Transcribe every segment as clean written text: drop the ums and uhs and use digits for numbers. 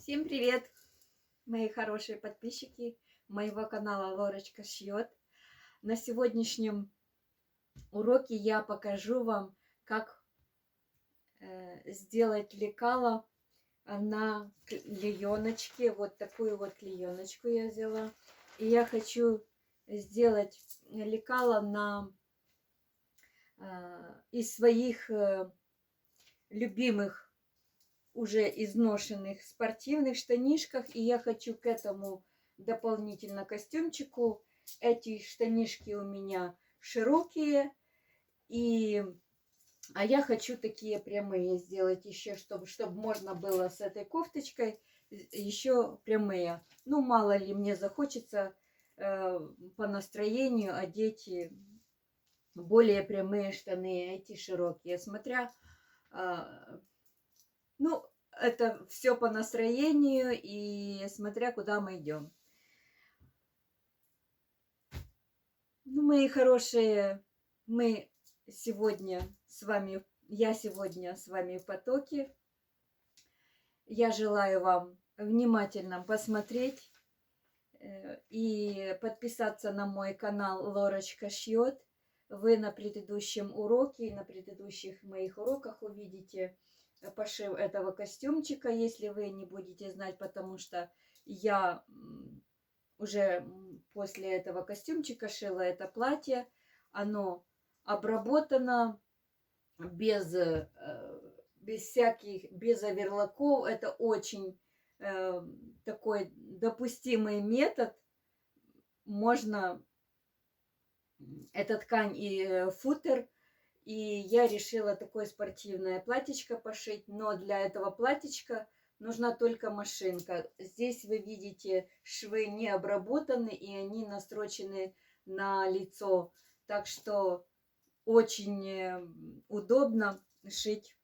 Всем привет, мои хорошие подписчики моего канала Лорочка шьет. На сегодняшнем уроке я покажу вам, как сделать лекало на клееночке. Вот такую вот клееночку я взяла. И я хочу сделать лекало из своих любимых уже изношенных спортивных штанишках, и я хочу к этому дополнительно костюмчику. Эти штанишки у меня широкие, а я хочу такие прямые сделать еще, чтобы можно было с этой кофточкой еще прямые. Ну, мало ли мне захочется по настроению одеть более прямые штаны, эти широкие, смотря ну, это все по настроению и смотря куда мы идем. Ну, мои хорошие, я сегодня с вами в потоке. Я желаю вам внимательно посмотреть и подписаться на мой канал Лорочка шьет. Вы на предыдущем уроке и на предыдущих моих уроках увидите пошив этого костюмчика, если вы не будете знать, потому что я уже после этого костюмчика шила это платье. Оно обработано без оверлоков. Это очень такой допустимый метод. Можно эта ткань и футер. И я решила такое спортивное платьечко пошить, но для этого платьечка нужна только машинка. Здесь вы видите, швы не обработаны и они настрочены на лицо. Так что очень удобно шить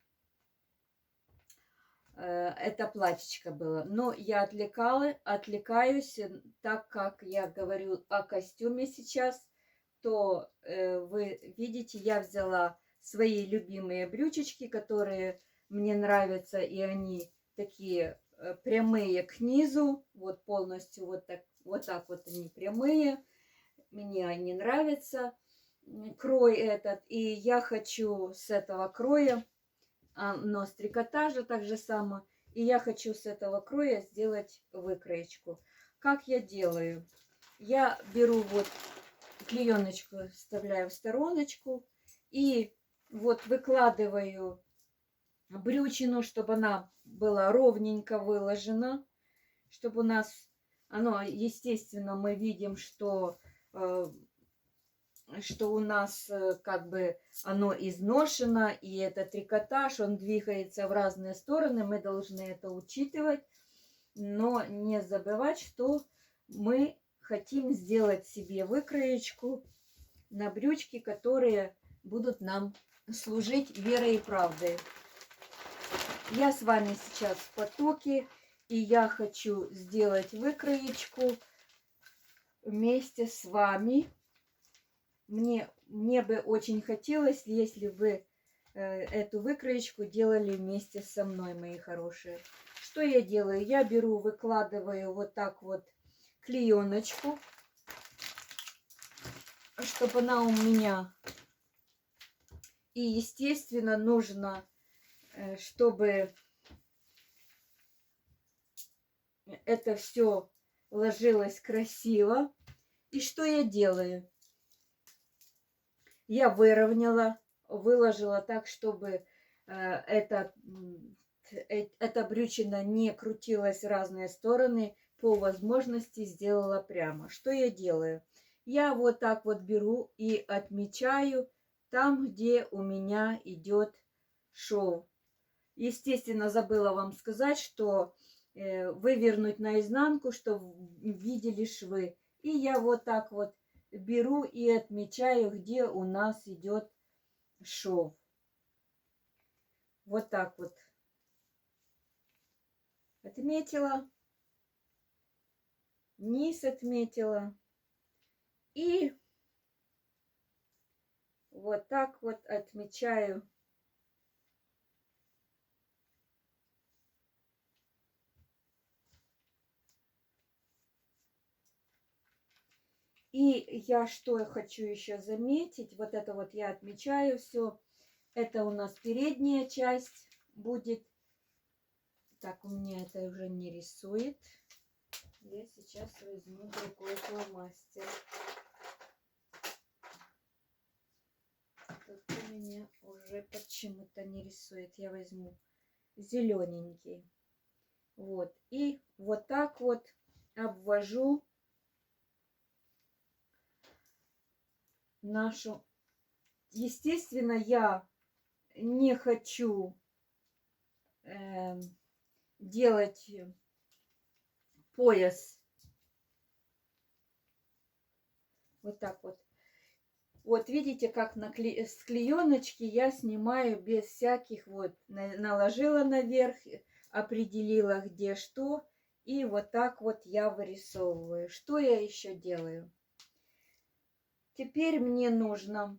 это платьечко было. Но я отвлекаюсь, так как я говорю о костюме сейчас, то вы видите, я взяла свои любимые брючечки, которые мне нравятся, и они такие прямые к низу, вот полностью вот так вот они прямые, мне они нравятся, крой этот, и я хочу с этого кроя, но с трикотажа так же само, и я хочу с этого кроя сделать выкроечку. Как я делаю? Я беру вот клееночку, вставляю в стороночку и вот выкладываю брючину, чтобы она была ровненько выложена, чтобы у нас оно, естественно, мы видим, что у нас как бы оно изношено, и это трикотаж, он двигается в разные стороны, мы должны это учитывать, но не забывать, что мы хотим сделать себе выкроечку на брючки, которые будут нам служить верой и правдой. Я с вами сейчас в потоке, и я хочу сделать выкроечку вместе с вами. Мне бы очень хотелось, если вы эту выкроечку делали вместе со мной, мои хорошие. Что я делаю? Я беру, выкладываю вот так вот клееночку, чтобы она у меня... И, естественно, нужно, чтобы это все ложилось красиво. И что я делаю? Я выровняла, выложила так, чтобы эта брючина не крутилась в разные стороны. По возможности сделала прямо. Что я делаю? Я вот так вот беру и отмечаю там, где у меня идет шов. Естественно, забыла вам сказать, что вывернуть наизнанку, чтобы видели швы. И я вот так вот беру и отмечаю, где у нас идет шов. Вот так вот отметила, низ отметила, и вот так вот отмечаю И я что хочу еще заметить, вот это вот я отмечаю все. Это у нас передняя часть будет. Так, у меня это уже не рисует. Я сейчас возьму другой фломастер. Тут у меня уже почему-то не рисует. Я возьму зелененький. Вот. И вот так вот обвожу нашу. Естественно, я не хочу делать пояс вот так вот. Вот видите, как с клееночки я снимаю без всяких вот. Наложила наверх, определила где что. И вот так вот я вырисовываю. Что я еще делаю? Теперь мне нужно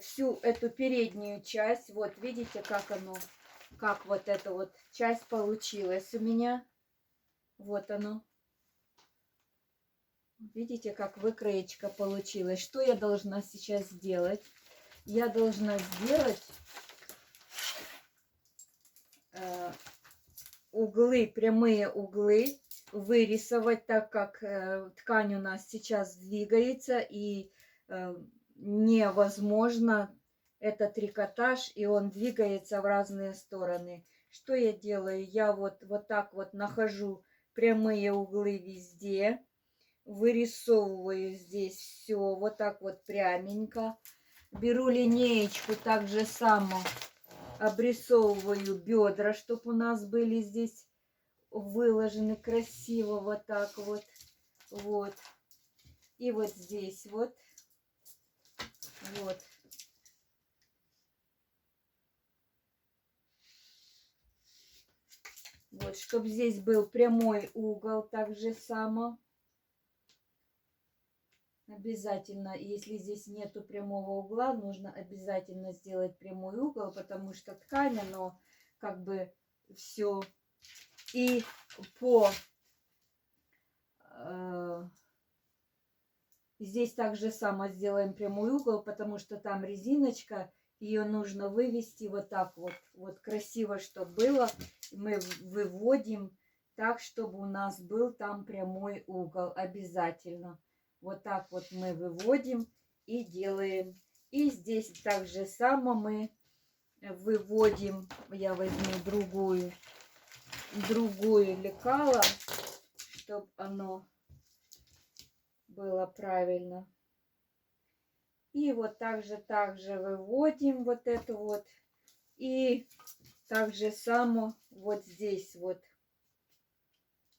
всю эту переднюю часть. Вот видите, как оно, как вот эта вот часть получилась у меня. Вот оно. Видите, как выкроечка получилась. Что я должна сейчас сделать? Я должна сделать углы, прямые углы, вырисовать, так как ткань у нас сейчас двигается и невозможно, это трикотаж, и он двигается в разные стороны. Что я делаю? Я вот так вот нахожу прямые углы везде, вырисовываю здесь все вот так вот пряменько, беру линеечку, так же само обрисовываю бедра, чтобы у нас были здесь выложены красиво вот так вот, вот, и вот здесь вот. Вот. Вот, чтобы здесь был прямой угол, так же само. Обязательно, если здесь нету прямого угла, нужно обязательно сделать прямой угол, потому что ткань, оно как бы все. И по здесь также само сделаем прямой угол, потому что там резиночка, ее нужно вывести вот так вот, вот красиво, чтобы было. Мы выводим так, чтобы у нас был там прямой угол обязательно. Вот так вот мы выводим и делаем. И здесь также само мы выводим, я возьму другую лекало, чтобы оно было правильно. И вот также выводим вот это вот. И также само вот здесь вот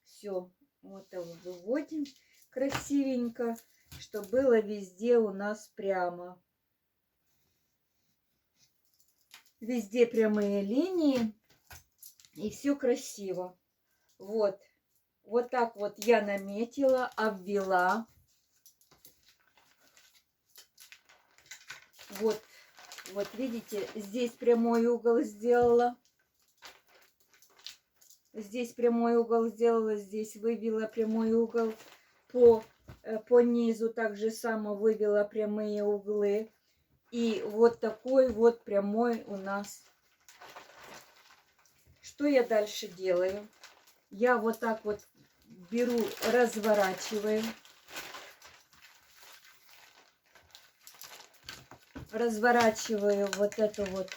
все вот это выводим красивенько, чтобы было везде у нас прямо. Везде прямые линии. И все красиво. Вот. Вот так вот я наметила, обвела. Вот, вот видите, здесь прямой угол сделала. Здесь прямой угол сделала, здесь вывела прямой угол. По низу также само вывела прямые углы. И вот такой вот прямой у нас. Что я дальше делаю? Я вот так вот беру, разворачиваю. Разворачиваю вот это вот.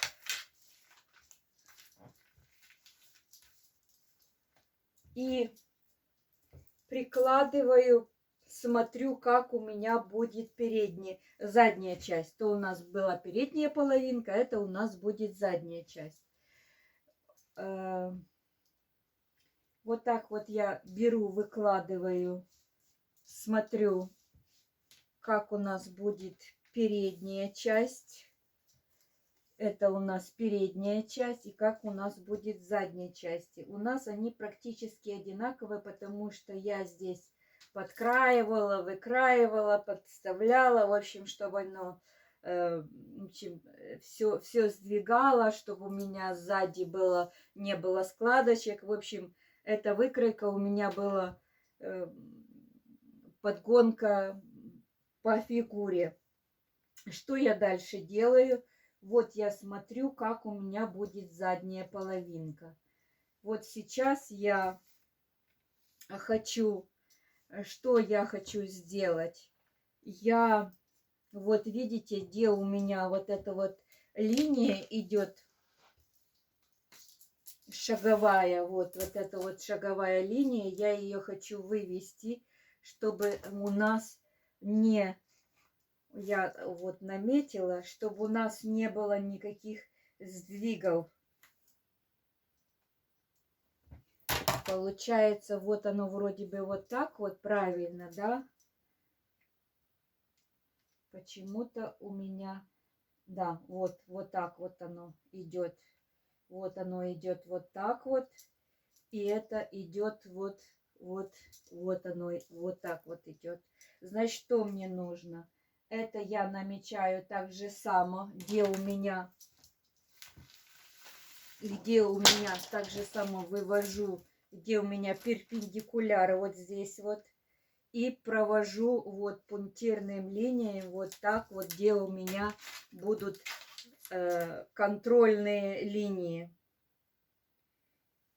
И прикладываю, смотрю, как у меня будет задняя часть. То у нас была передняя половинка, это у нас будет задняя часть. Вот так вот я беру, выкладываю, смотрю, как у нас будет передняя часть. Это у нас передняя часть, и как у нас будет задняя часть. У нас они практически одинаковые, потому что я здесь подкраивала, выкраивала, подставляла, в общем, чтобы оно все сдвигало, чтобы у меня сзади не было складочек. В общем, эта выкройка у меня была подгонка по фигуре. Что я дальше делаю? Вот я смотрю, как у меня будет задняя половинка. Вот сейчас я хочу, что я хочу сделать? Я, вот видите, где у меня вот эта вот линия идет шаговая, вот эта вот шаговая линия, я ее хочу вывести, чтобы у нас не, я вот наметила, чтобы у нас не было никаких сдвигов. Получается, вот оно вроде бы вот так вот правильно, да? Почему-то у меня, да, вот так вот оно идет. Вот оно идет вот так вот. И это идет вот оно вот так вот идет. Значит, что мне нужно? Это я намечаю так же само, где у меня так же само вывожу, где у меня перпендикуляр вот здесь вот. И провожу вот пунктирным линиям вот так вот, где у меня будут контрольные линии.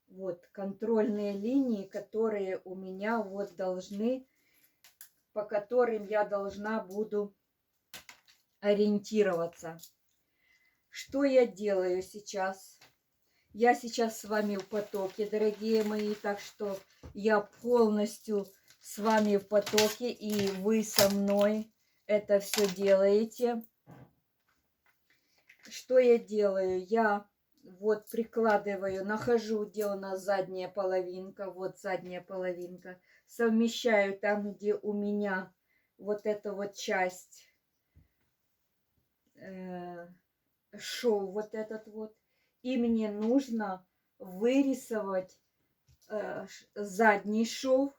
Вот контрольные линии, которые у меня вот должны, по которым я должна буду ориентироваться. Что я делаю сейчас? Я сейчас с вами в потоке, дорогие мои, так что я полностью с вами в потоке, и вы со мной это все делаете. Что я делаю? Я вот прикладываю, нахожу, где у нас задняя половинка, вот задняя половинка, совмещаю там, где у меня вот эта вот часть, шов вот этот вот, и мне нужно вырисовать задний шов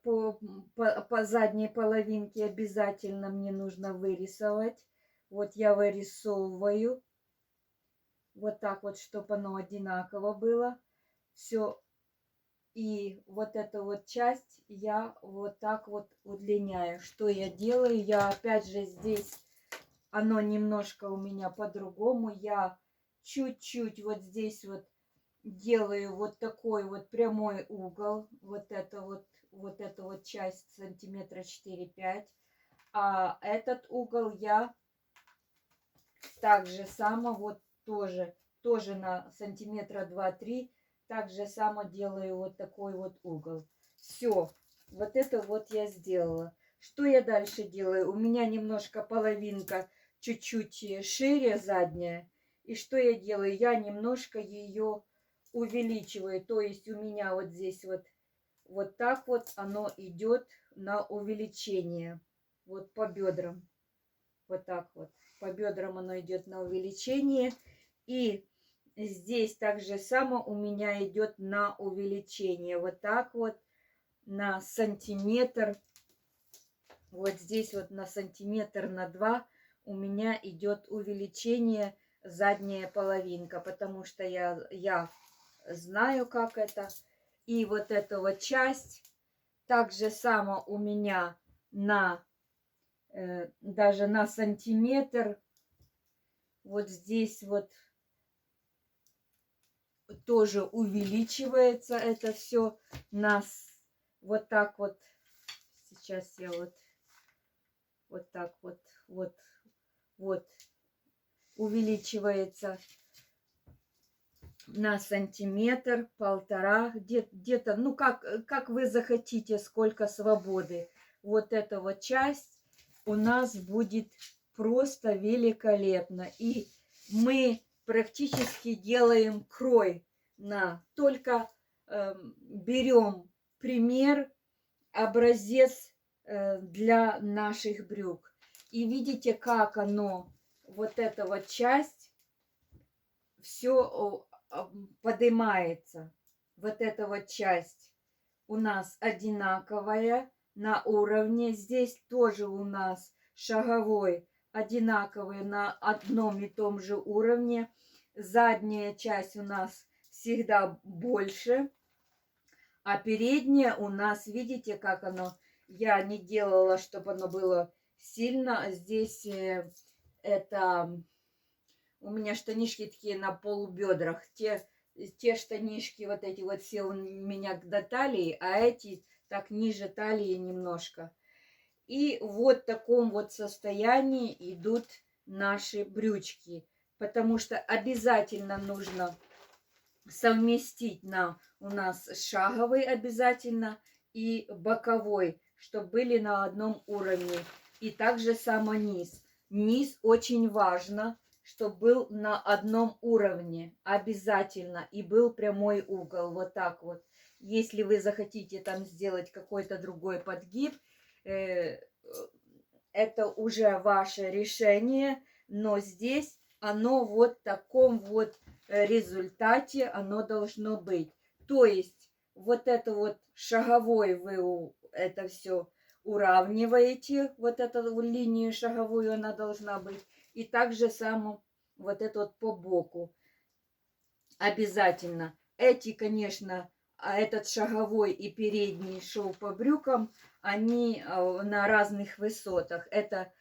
по задней половинке обязательно мне нужно вырисовать. Вот я вырисовываю вот так вот, чтобы оно одинаково было. Все. И вот эту вот часть я вот так вот удлиняю. Что я делаю? Я опять же здесь, оно немножко у меня по-другому. Я чуть-чуть вот здесь вот делаю вот такой вот прямой угол. Вот эту вот часть сантиметра 4-5. А этот угол я так же само вот тоже на сантиметра 2-3 так же само делаю вот такой вот угол. Все, вот это вот я сделала. Что я дальше делаю? У меня немножко половинка чуть-чуть шире задняя. И что я делаю? Я немножко ее увеличиваю. То есть у меня вот здесь вот так вот оно идет на увеличение. Вот по бедрам. Вот так вот. По бедрам оно идет на увеличение. И здесь также само у меня идет на увеличение. Вот так вот на сантиметр. Вот здесь вот на сантиметр на 2 у меня идет увеличение задняя половинка. Потому что я знаю, как это. И вот эта вот часть также само у меня на даже на сантиметр. Вот здесь вот тоже увеличивается это все. Нас вот так вот. Сейчас я вот так вот увеличивается на сантиметр, полтора, где-то, ну как вы захотите, сколько свободы. Вот эта вот часть у нас будет просто великолепно. И мы практически делаем крой только берем пример, образец для наших брюк. И видите, как оно, вот эта вот часть, все поднимается. Вот эта вот часть у нас одинаковая на уровне. Здесь тоже у нас шаговой одинаковый на одном и том же уровне. Задняя часть у нас всегда больше. А переднее у нас, видите, как оно, я не делала, чтобы оно было сильно. Здесь это у меня штанишки такие на полубедрах. Те штанишки вот эти вот все у меня до талии, а эти так ниже талии немножко. И вот в таком вот состоянии идут наши брючки, потому что обязательно нужно совместить у нас шаговый обязательно и боковой, чтобы были на одном уровне. И также само низ. Низ очень важно, чтобы был на одном уровне обязательно и был прямой угол, вот так вот. Если вы захотите там сделать какой-то другой подгиб, это уже ваше решение, но здесь оно вот в таком вот результате оно должно быть. То есть вот это вот шаговой вы это все уравниваете, вот эту линию шаговую она должна быть. И также само вот это вот по боку. Обязательно. Эти, конечно, этот шаговой и передний шов по брюкам, они на разных высотах. Это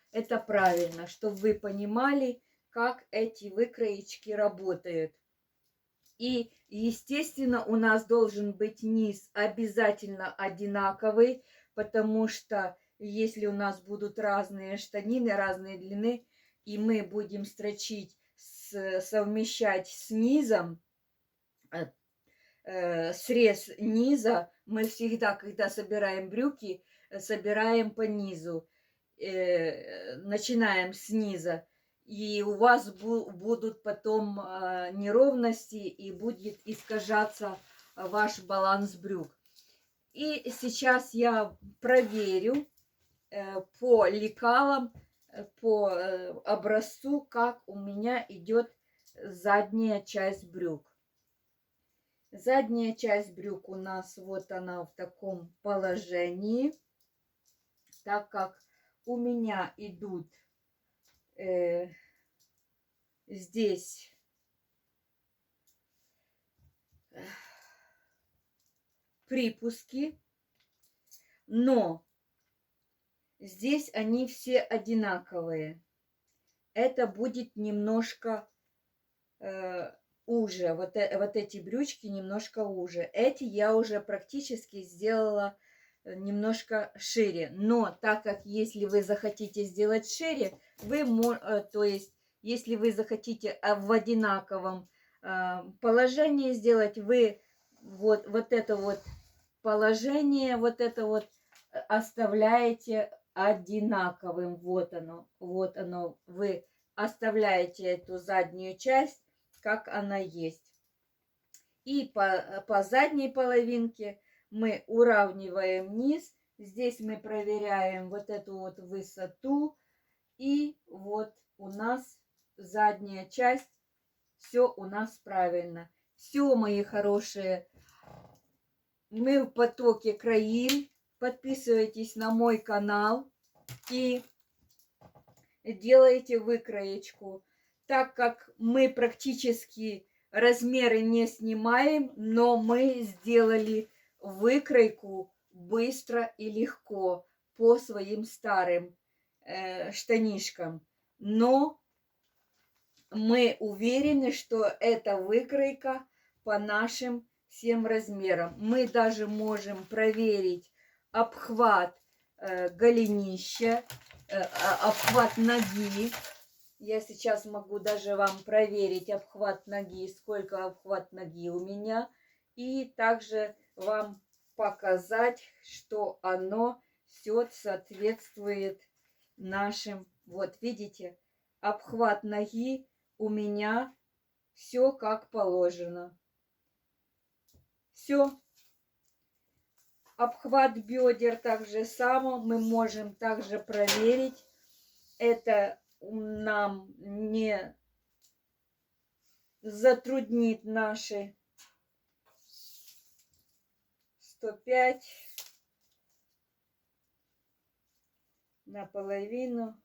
правильно, чтобы вы понимали, как эти выкроечки работают. И, естественно, у нас должен быть низ обязательно одинаковый, потому что если у нас будут разные штанины, разные длины, и мы будем строчить, совмещать с низом, срез низа, мы всегда, когда собираем брюки, собираем по низу, начинаем с низа. И у вас будут потом неровности и будет искажаться ваш баланс брюк. И сейчас я проверю по лекалам, по образцу, как у меня идет задняя часть брюк. Задняя часть брюк у нас вот она в таком положении, так как у меня идут здесь припуски, но здесь они все одинаковые. Это будет немножко уже, вот эти брючки немножко уже. Эти я уже практически сделала немножко шире. Но так как если вы захотите сделать шире, то есть если вы захотите в одинаковом положении сделать, вы вот это вот положение, вот это вот оставляете одинаковым. Вот оно. Вы оставляете эту заднюю часть, как она есть. И по задней половинке мы уравниваем низ. Здесь мы проверяем вот эту вот высоту. И вот у нас задняя часть. Все у нас правильно. Все, мои хорошие. Мы в потоке краим. Подписывайтесь на мой канал и делайте выкроечку. Так как мы практически размеры не снимаем, но мы сделали выкройку быстро и легко по своим старым штанишкам. Но мы уверены, что эта выкройка по нашим всем размерам. Мы даже можем проверить обхват голенища, обхват ноги. Я сейчас могу даже вам проверить обхват ноги, сколько обхват ноги у меня. И также вам показать, что оно все соответствует нашим. Вот видите, обхват ноги у меня все как положено. Все. Обхват бедер также само мы можем также проверить. Это нам не затруднит наши 105 наполовину,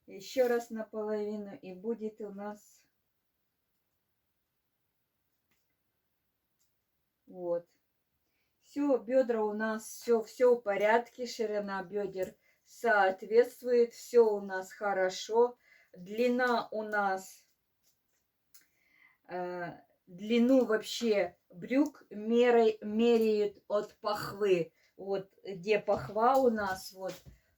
еще раз наполовину, и будет у нас Вот. Все, бедра у нас, все в порядке, ширина бедер соответствует, все у нас хорошо. Длина у нас, длину вообще брюк меряют от пахвы. Вот где пахва у нас, вот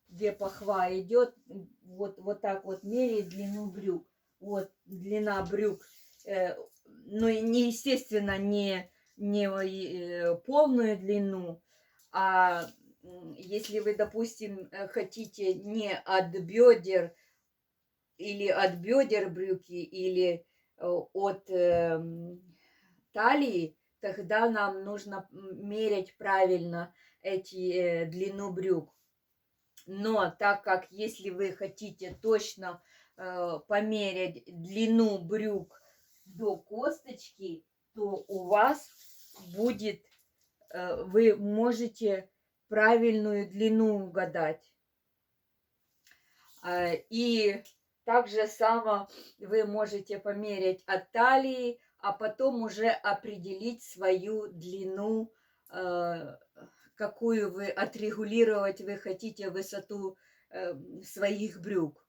где пахва идет, вот так вот меряет длину брюк. Вот длина брюк, ну и не, естественно, не полную длину, а если вы, допустим, хотите не от бедер или от бедер брюки, или от талии, тогда нам нужно мерять правильно длину брюк. Но так как если вы хотите точно померять длину брюк до косточки, то у вас будет, вы можете правильную длину угадать. И так же само вы можете померять от талии, а потом уже определить свою длину, какую вы отрегулировать вы хотите высоту своих брюк.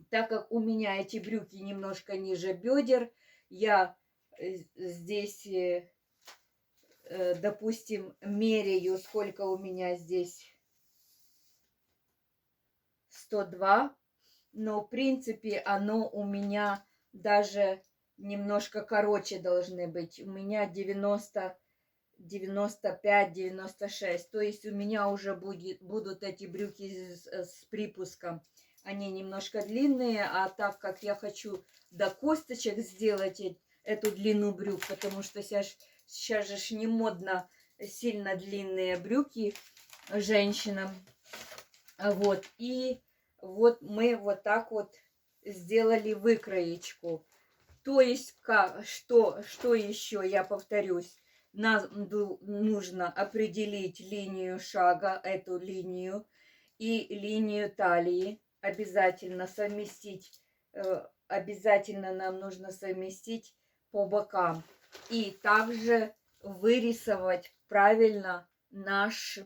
Так как у меня эти брюки немножко ниже бедер, я здесь, допустим, меряю, сколько у меня здесь, 102, но в принципе оно у меня даже немножко короче должны быть. У меня 90, 95, 96. То есть у меня уже будут эти брюки с припуском. Они немножко длинные, а так как я хочу до косточек сделать эту длину брюк, потому что сейчас же не модно сильно длинные брюки женщинам. Вот, и вот мы вот так вот сделали выкроечку. То есть, что еще, я повторюсь, нам нужно определить линию шага, эту линию, и линию талии. Обязательно совместить, обязательно нам нужно совместить по бокам. И также вырисовать правильно наш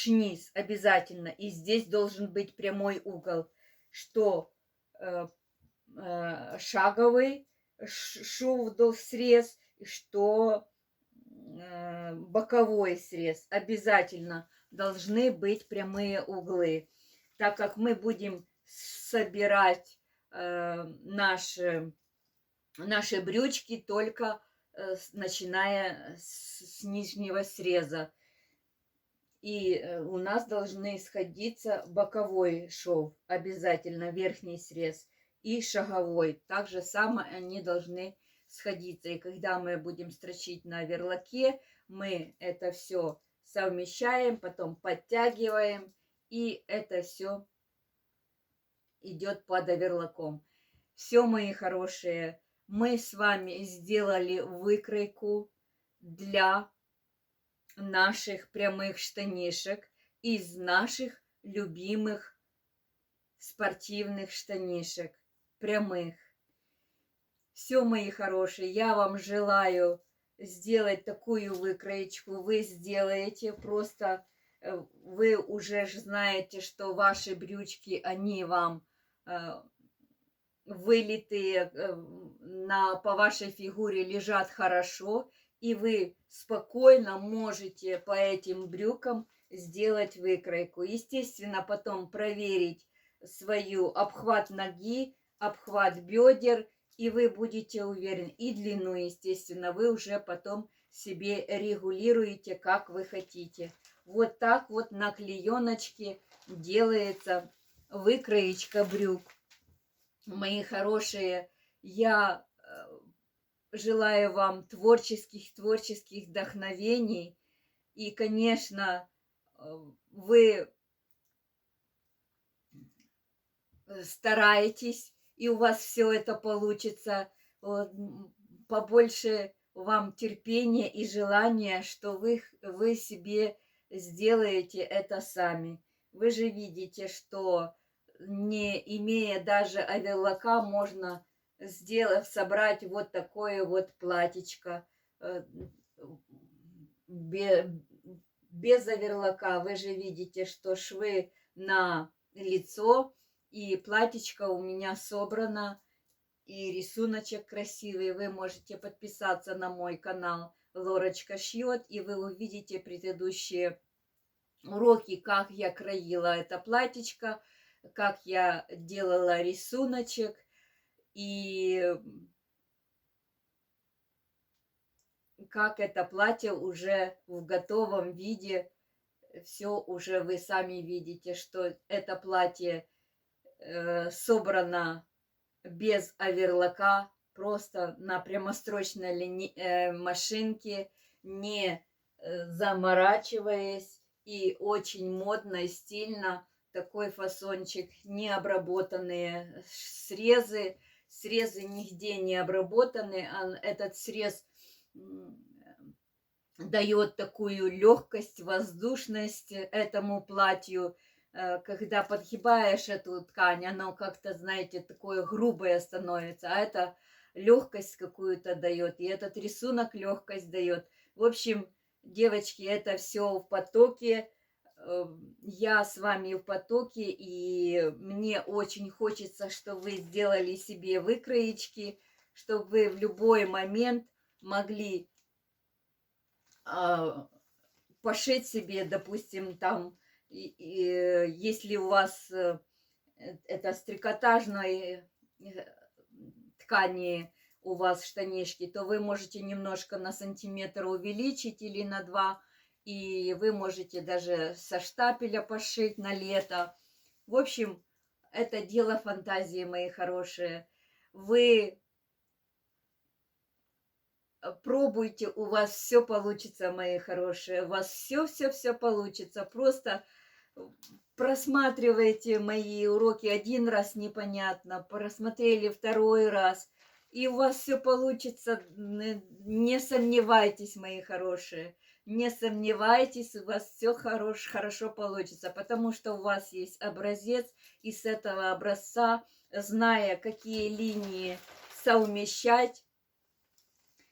низ обязательно. И здесь должен быть прямой угол, что шаговый шов срез, что боковой срез. Обязательно должны быть прямые углы, так как мы будем собирать наши брючки только начиная с нижнего среза. И у нас должны сходиться боковой шов, обязательно верхний срез, и шаговой. Так же самое они должны сходиться. И когда мы будем строчить на верлаке, мы это все совмещаем, потом подтягиваем, и это все идет под оверлаком. Все, мои хорошие, мы с вами сделали выкройку для наших прямых штанишек из наших любимых спортивных штанишек прямых. Все, мои хорошие, я вам желаю сделать такую выкроечку. Вы сделаете, просто вы уже знаете, что ваши брючки, они вам вылитые по вашей фигуре лежат хорошо, и вы спокойно можете по этим брюкам сделать выкройку. Естественно, потом проверить свою обхват ноги, обхват бедер, и вы будете уверены. И длину, естественно, вы уже потом себе регулируете, как вы хотите. Вот так вот на клееночке делается выкроечка брюк. Мои хорошие, я желаю вам творческих вдохновений. И, конечно, вы стараетесь, и у вас все это получится. Побольше вам терпения и желания, что вы себе сделаете это сами. Вы же видите, что не имея даже оверлака, можно собрать вот такое вот платьечко без оверлока. Вы же видите, что швы на лицо, и платьечко у меня собрано, и рисуночек красивый. Вы можете подписаться на мой канал Лорочка шьет, и вы увидите предыдущие уроки, как я краила это платьечко, как я делала рисуночек, и как это платье уже в готовом виде. Все уже вы сами видите, что это платье собрано без оверлока, просто на прямострочной машинке, не заморачиваясь, и очень модно и стильно. Такой фасончик, не обработанные срезы нигде не обработаны, этот срез дает такую легкость, воздушность этому платью. Когда подгибаешь эту ткань, оно как-то, знаете, такое грубое становится, а это легкость какую-то дает, и этот рисунок легкость дает. В общем, девочки, это все в потоке. Я с вами в потоке, и мне очень хочется, чтобы вы сделали себе выкроечки, чтобы вы в любой момент могли пошить себе, допустим, там, если у вас это с трикотажной ткани у вас штанишки, то вы можете немножко на сантиметр увеличить или на 2, и вы можете даже со штапеля пошить на лето. В общем, это дело фантазии, мои хорошие. Вы пробуйте, у вас все получится, мои хорошие, у вас все получится. Просто просматривайте мои уроки один раз непонятно, просмотрели второй раз, и у вас все получится. Не сомневайтесь, мои хорошие, не сомневайтесь, у вас все хорошо получится, потому что у вас есть образец, и с этого образца, зная, какие линии совмещать,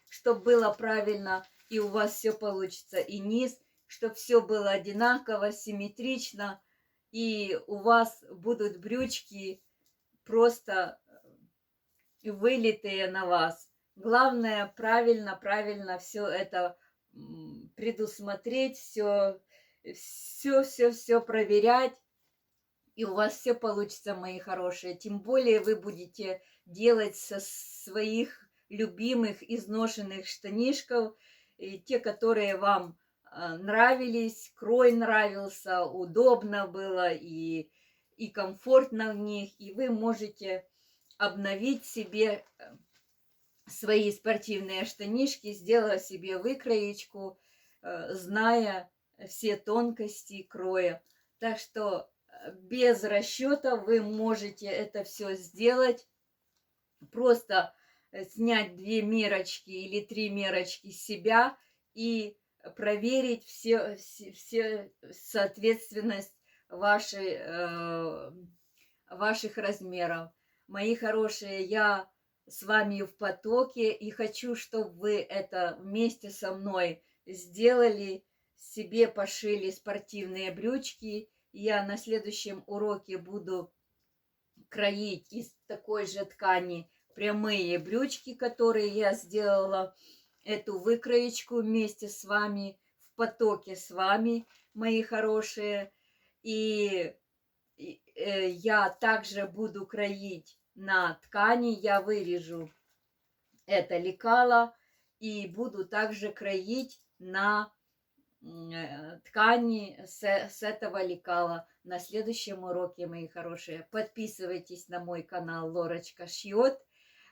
чтобы было правильно, и у вас все получится, и низ, чтобы все было одинаково, симметрично, и у вас будут брючки просто вылитые на вас. Главное правильно все это предусмотреть, все проверять, и у вас все получится, мои хорошие. Тем более вы будете делать со своих любимых изношенных штанишков, и те, которые вам нравились, крой нравился, удобно было и комфортно в них, и вы можете обновить себе свои спортивные штанишки, сделав себе выкроечку, зная все тонкости кроя. Так что без расчета вы можете это все сделать, просто снять 2 мерочки или 3 мерочки с себя и проверить все соответственность ваших размеров. Мои хорошие, я с вами в потоке, и хочу, чтобы вы это вместе со мной сделали, себе пошили спортивные брючки. Я на следующем уроке буду кроить из такой же ткани прямые брючки, которые я сделала, эту выкроечку вместе с вами, в потоке с вами, мои хорошие. И я также буду кроить на ткани, я вырежу это лекало и буду также кроить на ткани с этого лекала на следующем уроке, мои хорошие. Подписывайтесь на мой канал Лорочка шьет.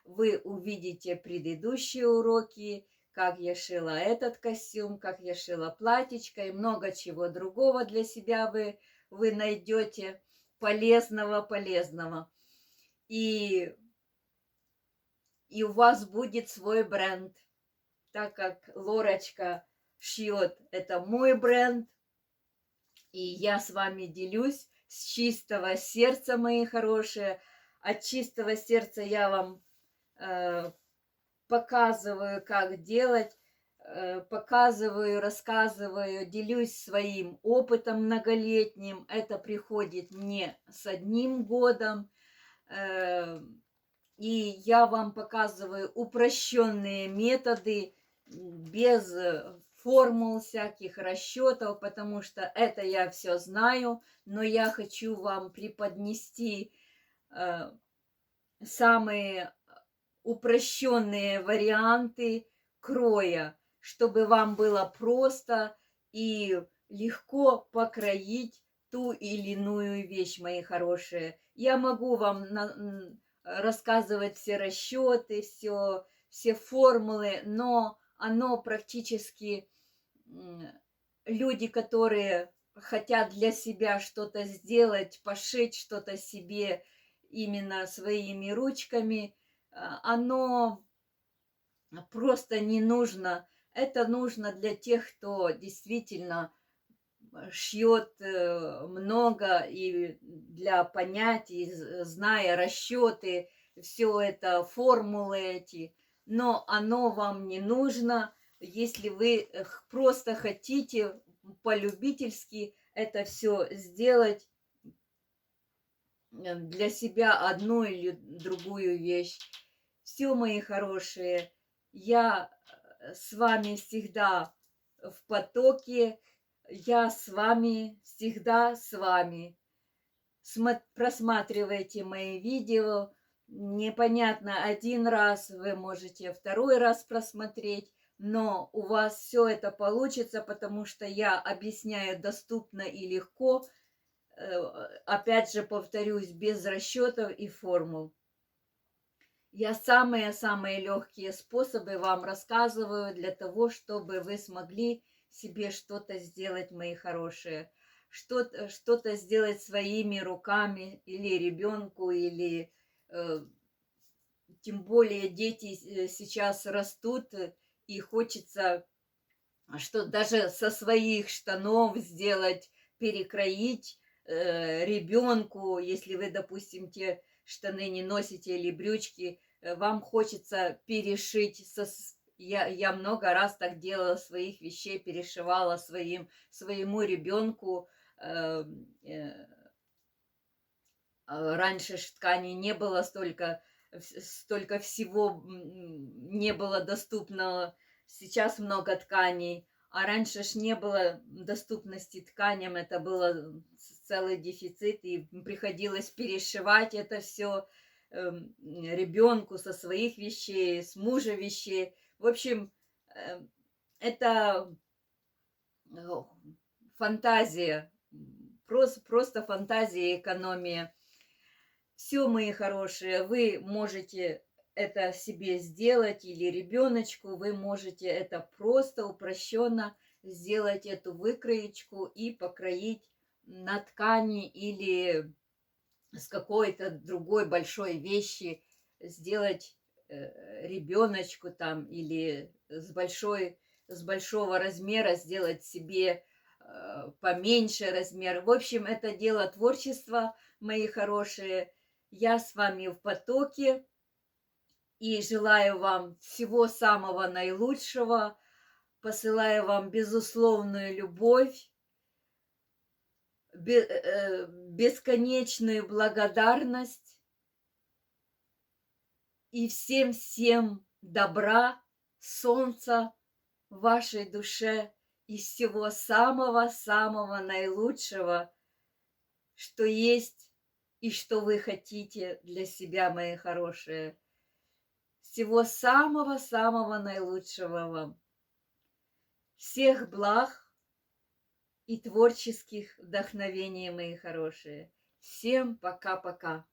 Вы увидите предыдущие уроки, как я шила этот костюм, как я шила платьечко и много чего другого для себя вы найдете полезного. И у вас будет свой бренд, так как Лорочка шьет, это мой бренд, и я с вами делюсь с чистого сердца, мои хорошие. От чистого сердца я вам показываю, как делать, показываю, рассказываю, делюсь своим опытом многолетним. Это приходит не с одним годом. И я вам показываю упрощенные методы без формул, всяких расчетов, потому что это я все знаю, но я хочу вам преподнести самые упрощенные варианты кроя, чтобы вам было просто и легко покроить ту или иную вещь, мои хорошие. Я могу вам рассказывать все расчеты, все формулы, но оно практически люди, которые хотят для себя что-то сделать, пошить что-то себе именно своими ручками, оно просто не нужно. Это нужно для тех, кто действительно шьет много и для понятий, зная расчеты, все это, формулы эти. Но оно вам не нужно, если вы просто хотите по-любительски это все сделать для себя одну или другую вещь. Все, мои хорошие, я с вами всегда в потоке, я с вами, всегда с вами. Просматривайте мои видео. Непонятно, один раз вы можете второй раз просмотреть, но у вас все это получится, потому что я объясняю доступно и легко. Опять же, повторюсь, без расчетов и формул. Я самые-самые легкие способы вам рассказываю для того, чтобы вы смогли себе что-то сделать, мои хорошие. Что-то сделать своими руками или ребенку, или тем более дети сейчас растут, и хочется что даже со своих штанов сделать, перекроить ребенку, если вы, допустим, те штаны не носите или брючки, вам хочется перешить. Я много раз так делала своих вещей, перешивала своему ребенку. Раньше тканей не было столько всего не было доступно. Сейчас много тканей, а раньше ж не было доступности тканям, это было целый дефицит, и приходилось перешивать это все ребенку со своих вещей, с мужа вещей. В общем, это фантазия, просто фантазия и экономия. Все, мои хорошие, вы можете это себе сделать или ребеночку, вы можете это просто упрощенно сделать, эту выкроечку и покроить на ткани или с какой-то другой большой вещи, сделать ребеночку там или с большого размера сделать себе поменьше размер. В общем, это дело творчества, мои хорошие. Я с вами в потоке и желаю вам всего самого наилучшего. Посылаю вам безусловную любовь, бесконечную благодарность и всем добра, солнца в вашей душе и всего самого-самого наилучшего, что есть и что вы хотите для себя, мои хорошие. Всего самого-самого наилучшего вам. Всех благ и творческих вдохновений, мои хорошие. Всем пока-пока.